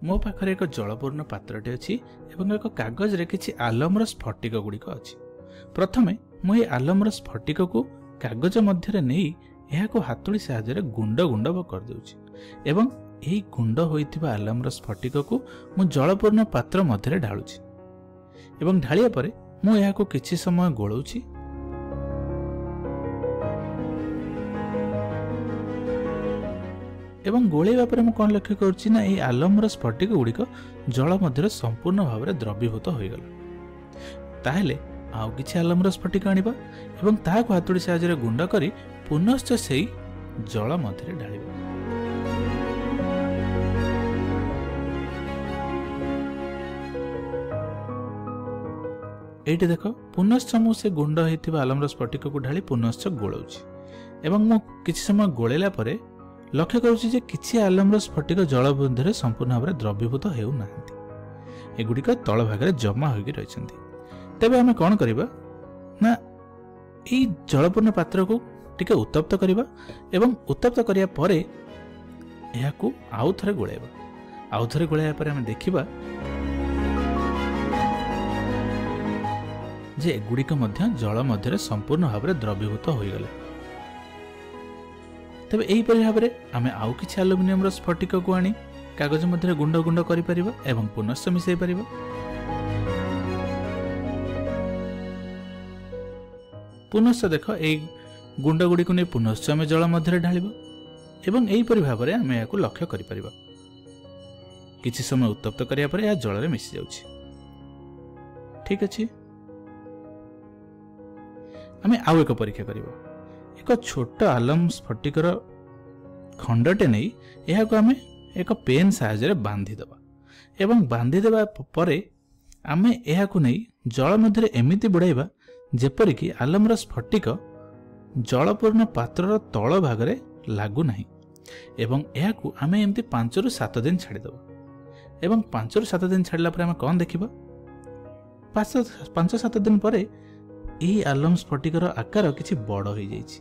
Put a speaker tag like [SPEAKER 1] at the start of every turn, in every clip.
[SPEAKER 1] मो पाखरे एक जलपूर्ण पात्रटे अच्छी एवं एक कागज रे किछि आलमर स्फटिक गुड़िक अच्छी। प्रथमे मुझे आलमर स्फटिक को कागज मध्य नहीं यह हातुड़ी साहाय्य गुंड गुंड कर दूची एवं यही गुंड होइथिबा आलमर स्फटिक को मु जलपूर्ण पात्र मध्य ढालुची एवं ढालिया परे मु यह किछि समय गोलौची एवं गोलेवा पर मु कौन लक्ष्य करुच्ची ना ये आलमर स्फटिक गुड़िक जल मध्य संपूर्ण भाव में द्रवीभूत हो गला। ताहेले आउ किछि आलमर स्फटिक आनिबा एवं ताहाको हातुड़ी साहाय्य गुंड करी पुनश्च सेई जल मध्य ढालिबा। एइटे देख पुनश्च मु से गुंड होइथिबा आलमर स्फटिक को ढाली पुनश्च गोलौची एवं मु किछि समय गोलेला परे लक्ष्य करुच्ची जे किछि आलमर स्फटिक जल मध्य संपूर्ण भाव में द्रवीभूत हेउ नाहंती एगुड़िक तल भागरे जमा होगी रहिसंती। तेबे आमे कोन करिबा ना एई जलपूर्ण पात्र को टिके उत्तप्त करिबा एवं उत्तप्त करिया परे एहाकू आउ थरे गोळाइबा। आउ थरे गोळाइया परे आमे देखिबा जे एगुड़िक मध्य जल मध्य संपूर्ण भाव में द्रवीभूत होई गला। तबे एही परि भाव में आमे आउ किछि एल्युमिनियम स्फटिक को आनी कागज मध्य गुंड गुंड करि परिबा एवं पुनश्च मिसै परिबा। पुनश्च देख ए गुंड गुड़ी को नहीं पुनश्च आम जल मध्य ढालिबा एवं एही परि भाव में आमे याकू लक्ष्य करि परिबा। किछि समय उत्तप्त करिया परे या जल रे मिसि जाउछि। ठीक अछि, आमे आउ एक परीक्षा करिबा। एक छोट आलम स्फटिकर खंडटे नहीं यहाको आमे एक पेन साहाय्य बांधी दबा एवं बांधी देबा परे आमे यहाको नहीं जल मध्य एमिति बुड़ाइबा जेपरिक आलमर स्फटिक जलपूर्ण पात्रर तल भागरे लागू नहीं एवं यहाको आमे एमती 5 ରୁ 7 दिन छाड़ी दबा एवं 5 ରୁ 7 दिन छाड़ला परे आमे कोन देखिबा 5-7 दिन परे यही आलम स्फटिकर आकार किछि बड़ हो जाइछि।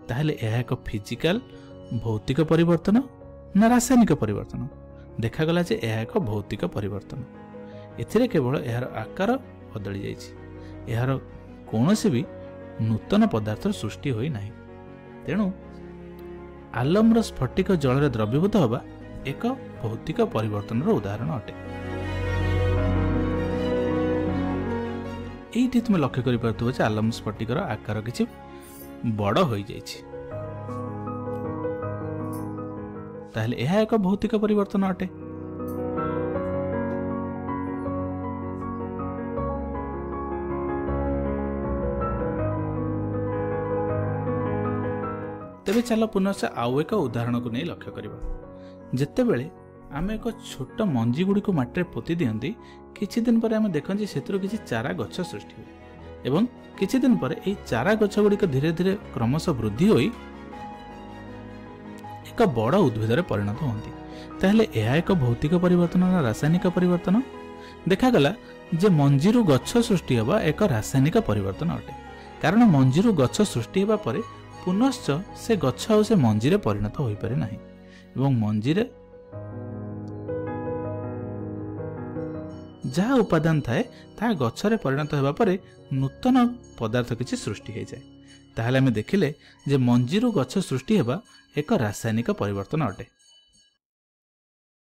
[SPEAKER 1] ताहले यह एक फिजिकल भौतिक परिवर्तन ना रासायनिक परिवर्तन देखा गला जे यह एक भौतिक परिवर्तन। एथिरे केवल यार आकार बदली जाइछि, यार कौनसी भी नूतन पदार्थ सृष्टि होई नाही। तेणु आलमर स्फटिक जल द्रवीभूत होबा एक भौतिक परिवर्तन उदाहरण अटे। एइठी तुम लक्ष्य करि पारथुबो जे आलम स्फटिकर आकार किछि बड़ हो जाइछि। ताहले यह एक भौतिक परिवर्तन अटे। तेबे चलो पुनश्च आउ एक उदाहरण को नहीं लक्ष्य करिबा। जेतेबेले आमे एक छोट मंजी गुड़ी को माटी पोती दियंती किछि दिन पर आमे देखन जे सेतरो किछि चारा गछ सृष्टि हो एवं किछि दिन पर एई चारा गछ गुड़ी को धीरे धीरे क्रमशः वृद्धि होई एक बड़ उद्भिद रे परिणत होंती। ताहले यह एक भौतिक परिवर्तन ना रासायनिक परिवर्तन? देखा गला जे मंजीरु गछ सृष्टि होबा एक रासायनिक परिवर्तन अटे, कारण मंजीरु गछ सृष्टि होबा परे पुनश्च से गछ आ से मंजी रे परिणत होई पारे नाही एवं मंजी रे जहाँ उपादान थाए ता गछरे परिणत होबा परे नूतन पदार्थ किछि सृष्टि हो जाए। ताहले आमे देखिले जे मंजीरु गछ सृष्टि हेबा एक रासायनिक परिवर्तन अटे।